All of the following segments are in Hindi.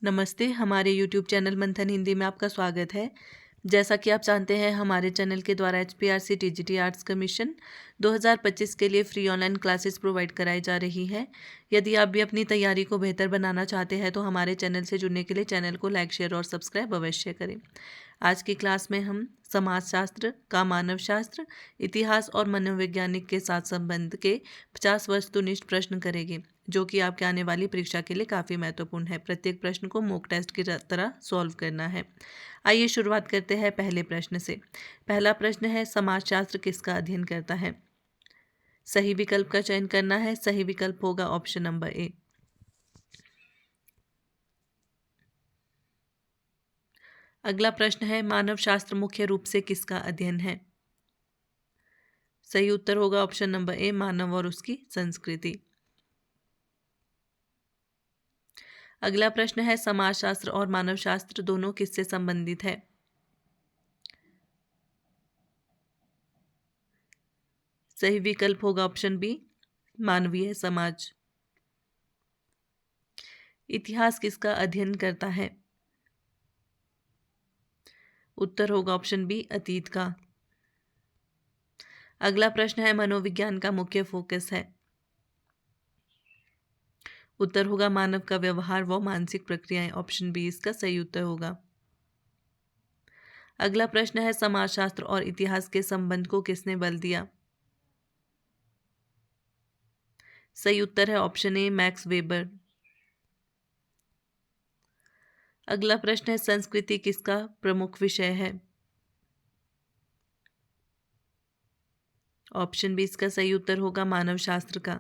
नमस्ते, हमारे यूट्यूब चैनल मंथन हिंदी में आपका स्वागत है। जैसा कि आप जानते हैं, हमारे चैनल के द्वारा एचपीआरसी टीजीटी आर्ट्स कमीशन 2025 के लिए फ्री ऑनलाइन क्लासेस प्रोवाइड कराई जा रही है। यदि आप भी अपनी तैयारी को बेहतर बनाना चाहते हैं तो हमारे चैनल से जुड़ने के लिए चैनल को लाइक, शेयर और सब्सक्राइब अवश्य करें। आज की क्लास में हम समाजशास्त्र का मानव शास्त्र, इतिहास और मनोवैज्ञानिक के साथ संबंध के 50 वस्तुनिष्ठ प्रश्न करेंगे, जो कि आपके आने वाली परीक्षा के लिए काफ़ी महत्वपूर्ण है। प्रत्येक प्रश्न को मॉक टेस्ट की तरह सॉल्व करना है। आइए शुरुआत करते हैं पहले प्रश्न से। पहला प्रश्न है, समाजशास्त्र किसका अध्ययन करता है? सही विकल्प का चयन करना है। सही विकल्प होगा ऑप्शन नंबर ए। अगला प्रश्न है, मानव शास्त्र मुख्य रूप से किसका अध्ययन है? सही उत्तर होगा ऑप्शन नंबर ए, मानव और उसकी संस्कृति। अगला प्रश्न है, समाजशास्त्र और मानव शास्त्र दोनों किससे संबंधित है? सही विकल्प होगा ऑप्शन बी, मानवीय समाज। इतिहास किसका अध्ययन करता है? उत्तर होगा ऑप्शन बी, अतीत का। अगला प्रश्न है, मनोविज्ञान का मुख्य फोकस है? उत्तर होगा मानव का व्यवहार व मानसिक प्रक्रियाएं। ऑप्शन बी इसका सही उत्तर होगा। अगला प्रश्न है, समाजशास्त्र और इतिहास के संबंध को किसने बल दिया? सही उत्तर है ऑप्शन ए, मैक्स वेबर। अगला प्रश्न है, संस्कृति किसका प्रमुख विषय है? ऑप्शन बी इसका सही उत्तर होगा मानव शास्त्र का।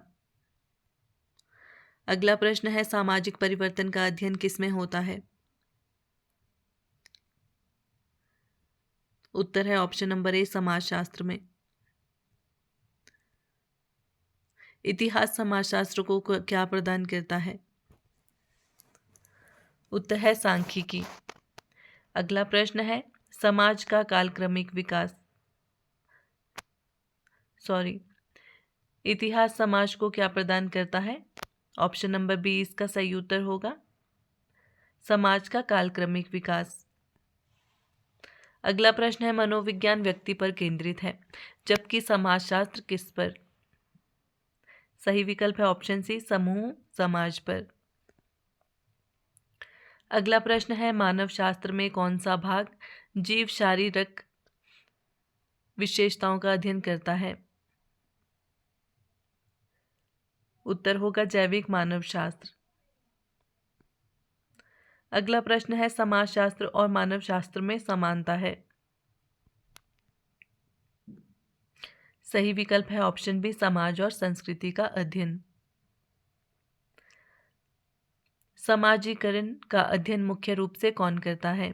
अगला प्रश्न है, सामाजिक परिवर्तन का अध्ययन किसमें होता है? उत्तर है ऑप्शन नंबर ए, समाजशास्त्र में। इतिहास समाजशास्त्र को क्या प्रदान करता है? उत्तर है सांख्यिकी। अगला प्रश्न है, समाज का कालक्रमिक विकास इतिहास समाज को क्या प्रदान करता है? ऑप्शन नंबर बी इसका सही उत्तर होगा, समाज का कालक्रमिक विकास। अगला प्रश्न है, मनोविज्ञान व्यक्ति पर केंद्रित है, जबकि समाजशास्त्र किस पर? सही विकल्प है ऑप्शन सी, समूह समाज पर। अगला प्रश्न है, मानव शास्त्र में कौन सा भाग जीव शारीरिक विशेषताओं का अध्ययन करता है? उत्तर होगा जैविक मानव शास्त्र। अगला प्रश्न है, समाजशास्त्र और मानव शास्त्र में समानता है? सही विकल्प है ऑप्शन बी, समाज और संस्कृति का अध्ययन। समाजीकरण का अध्ययन मुख्य रूप से कौन करता है?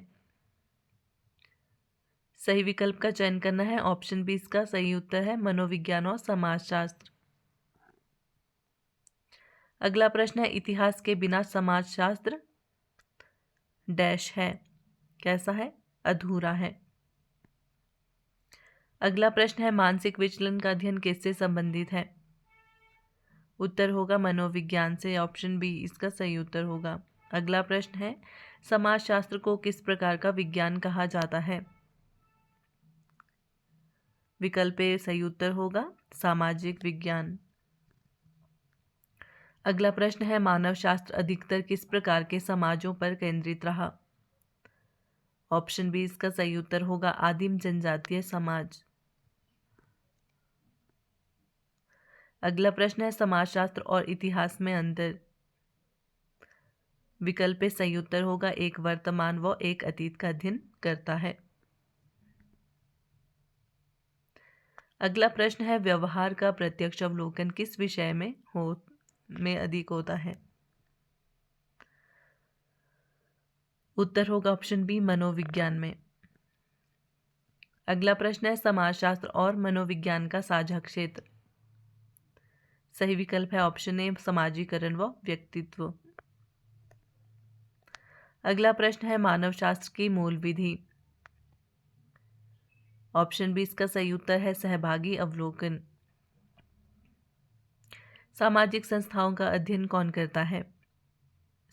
सही विकल्प का चयन करना है। ऑप्शन बी इसका सही उत्तर है, मनोविज्ञान और समाजशास्त्र। अगला प्रश्न है, इतिहास के बिना समाजशास्त्र डैश है, कैसा है? अधूरा है। अगला प्रश्न है, मानसिक विचलन का अध्ययन किससे संबंधित है? उत्तर होगा मनोविज्ञान से। ऑप्शन बी इसका सही उत्तर होगा। अगला प्रश्न है, समाजशास्त्र को किस प्रकार का विज्ञान कहा जाता है? विकल्प ए सही उत्तर होगा, सामाजिक विज्ञान। अगला प्रश्न है, मानव शास्त्र अधिकतर किस प्रकार के समाजों पर केंद्रित रहा? ऑप्शन बी इसका सही उत्तर होगा, आदिम जनजातीय समाज। अगला प्रश्न है, समाजशास्त्र और इतिहास में अंतर? विकल्प ए सही उत्तर होगा, एक वर्तमान व एक अतीत का अध्ययन करता है। अगला प्रश्न है, व्यवहार का प्रत्यक्ष अवलोकन किस विषय में अधिक होता है? उत्तर होगा ऑप्शन बी, मनोविज्ञान में। अगला प्रश्न है, समाजशास्त्र और मनोविज्ञान का साझा क्षेत्र? सही विकल्प है ऑप्शन ए, समाजीकरण व व्यक्तित्व। अगला प्रश्न है, मानव शास्त्र की मूल विधि? ऑप्शन बी इसका सही उत्तर है, सहभागी अवलोकन। सामाजिक संस्थाओं का अध्ययन कौन करता है?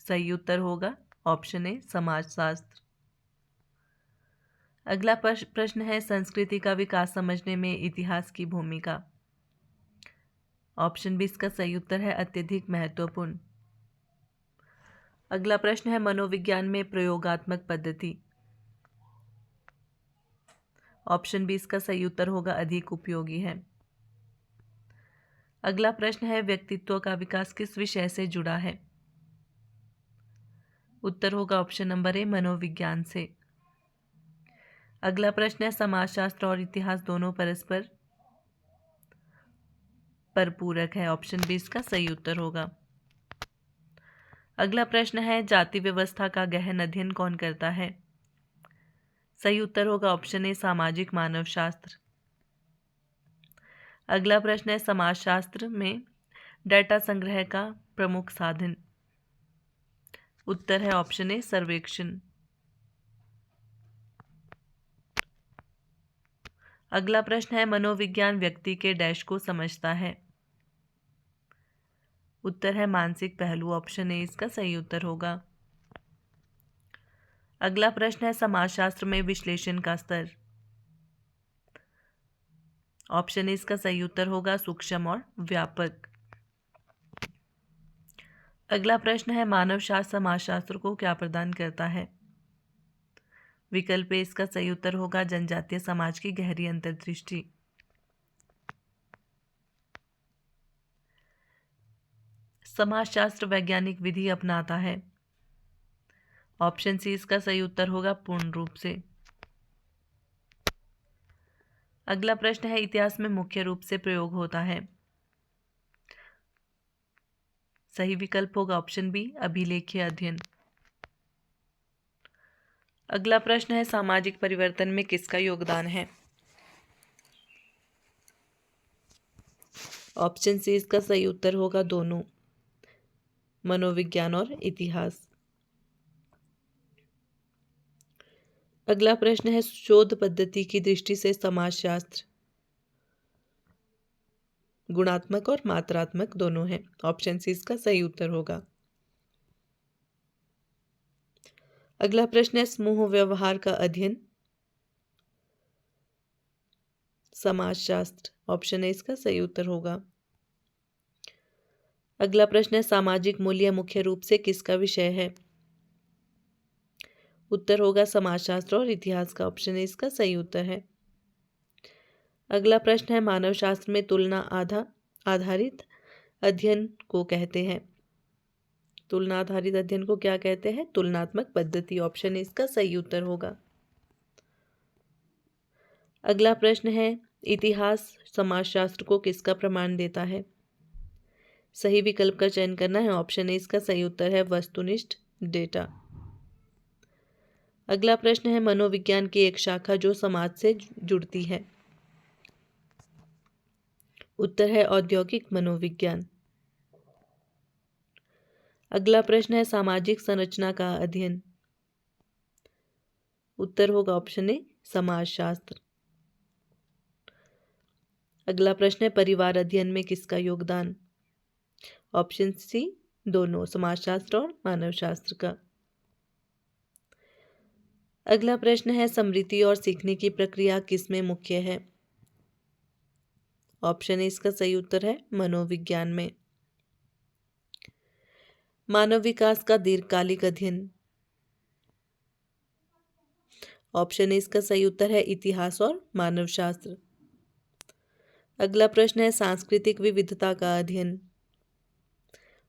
सही उत्तर होगा, ऑप्शन ए समाजशास्त्र। अगला प्रश्न है संस्कृति का विकास समझने में इतिहास की भूमिका। ऑप्शन बी इसका सही उत्तर है अत्यधिक महत्वपूर्ण। अगला प्रश्न है मनोविज्ञान में प्रयोगात्मक पद्धति। ऑप्शन बी इसका सही उत्तर होगा अधिक उपयोगी है। अगला प्रश्न है व्यक्तित्व का विकास किस विषय से जुड़ा है। उत्तर होगा ऑप्शन नंबर ए मनोविज्ञान से। अगला प्रश्न है समाजशास्त्र और इतिहास दोनों परस्पर परिपूरक है। ऑप्शन बी इसका सही उत्तर होगा। अगला प्रश्न है जाति व्यवस्था का गहन अध्ययन कौन करता है। सही उत्तर होगा ऑप्शन ए सामाजिक मानवशास्त्र। अगला प्रश्न है समाजशास्त्र में डाटा संग्रह का प्रमुख साधन। उत्तर है ऑप्शन ए सर्वेक्षण। अगला प्रश्न है मनोविज्ञान व्यक्ति के डैश को समझता है। उत्तर है मानसिक पहलू। ऑप्शन ए इसका सही उत्तर होगा। अगला प्रश्न है समाजशास्त्र में विश्लेषण का स्तर। ऑप्शन ए इसका सही उत्तर होगा सूक्ष्म और व्यापक। अगला प्रश्न है मानवशास्त्र समाजशास्त्र को क्या प्रदान करता है। विकल्प ए इसका सही उत्तर होगा जनजातीय समाज की गहरी अंतर्दृष्टि। समाजशास्त्र वैज्ञानिक विधि अपनाता है। ऑप्शन सी इसका सही उत्तर होगा पूर्ण रूप से। अगला प्रश्न है इतिहास में मुख्य रूप से प्रयोग होता है। सही विकल्प होगा ऑप्शन बी अभिलेखीय अध्ययन। अगला प्रश्न है सामाजिक परिवर्तन में किसका योगदान है। ऑप्शन सी इसका सही उत्तर होगा दोनों, मनोविज्ञान और इतिहास। अगला प्रश्न है शोध पद्धति की दृष्टि से समाजशास्त्र गुणात्मक और मात्रात्मक दोनों है। ऑप्शन सी इसका सही उत्तर होगा। अगला प्रश्न है समूह व्यवहार का अध्ययन समाजशास्त्र। ऑप्शन ए इसका सही उत्तर होगा। अगला प्रश्न है सामाजिक मूल्य मुख्य रूप से किसका विषय है। उत्तर होगा समाजशास्त्र और इतिहास का। ऑप्शन ए इसका सही उत्तर है। अगला प्रश्न है मानवशास्त्र में तुलना आधारित अध्ययन को कहते हैं। तुलना आधारित अध्ययन को क्या कहते हैं। तुलनात्मक पद्धति। ऑप्शन ए इसका सही उत्तर होगा। अगला प्रश्न है इतिहास समाजशास्त्र को किसका प्रमाण देता है। सही विकल्प का चयन करना है। ऑप्शन ए इसका सही उत्तर है वस्तुनिष्ठ डेटा। अगला प्रश्न है मनोविज्ञान की एक शाखा जो समाज से जुड़ती है। उत्तर है औद्योगिक मनोविज्ञान। अगला प्रश्न है सामाजिक संरचना का अध्ययन। उत्तर होगा ऑप्शन ए समाजशास्त्र। अगला प्रश्न है परिवार अध्ययन में किसका योगदान। ऑप्शन सी दोनों, समाजशास्त्र और मानवशास्त्र का। अगला प्रश्न है स्मृति और सीखने की प्रक्रिया किसमें मुख्य है। ऑप्शन ए इसका सही उत्तर है मनोविज्ञान में। मानव विकास का दीर्घकालिक अध्ययन। ऑप्शन ए इसका सही उत्तर है इतिहास और मानवशास्त्र। अगला प्रश्न है सांस्कृतिक विविधता का अध्ययन।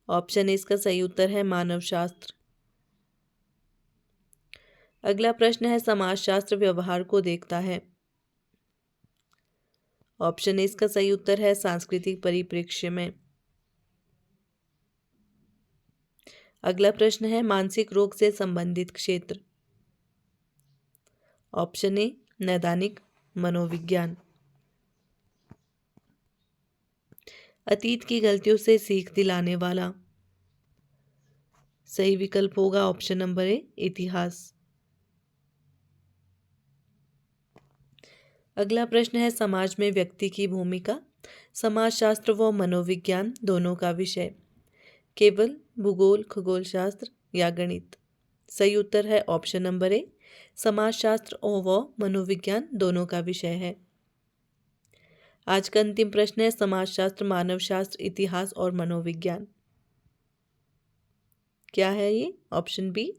ऑप्शन ए इसका सही उत्तर है मानवशास्त्र। अगला प्रश्न है समाजशास्त्र व्यवहार को देखता है। ऑप्शन ए इसका सही उत्तर है सांस्कृतिक परिप्रेक्ष्य में। अगला प्रश्न है मानसिक रोग से संबंधित क्षेत्र। ऑप्शन ए नैदानिक मनोविज्ञान। अतीत की गलतियों से सीख दिलाने वाला। सही विकल्प होगा ऑप्शन नंबर ए इतिहास। अगला प्रश्न है समाज में व्यक्ति की भूमिका समाजशास्त्र व मनोविज्ञान दोनों का विषय। केवल भूगोल, खगोलशास्त्र या गणित। सही उत्तर है ऑप्शन नंबर ए, समाजशास्त्र व मनोविज्ञान दोनों का विषय है। आज का अंतिम प्रश्न है समाजशास्त्र, मानवशास्त्र, इतिहास और मनोविज्ञान। क्या है ये? ऑप्शन बी,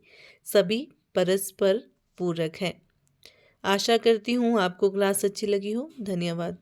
सभी परस्पर पूरक हैं। आशा करती हूँ आपको क्लास अच्छी लगी हो। धन्यवाद।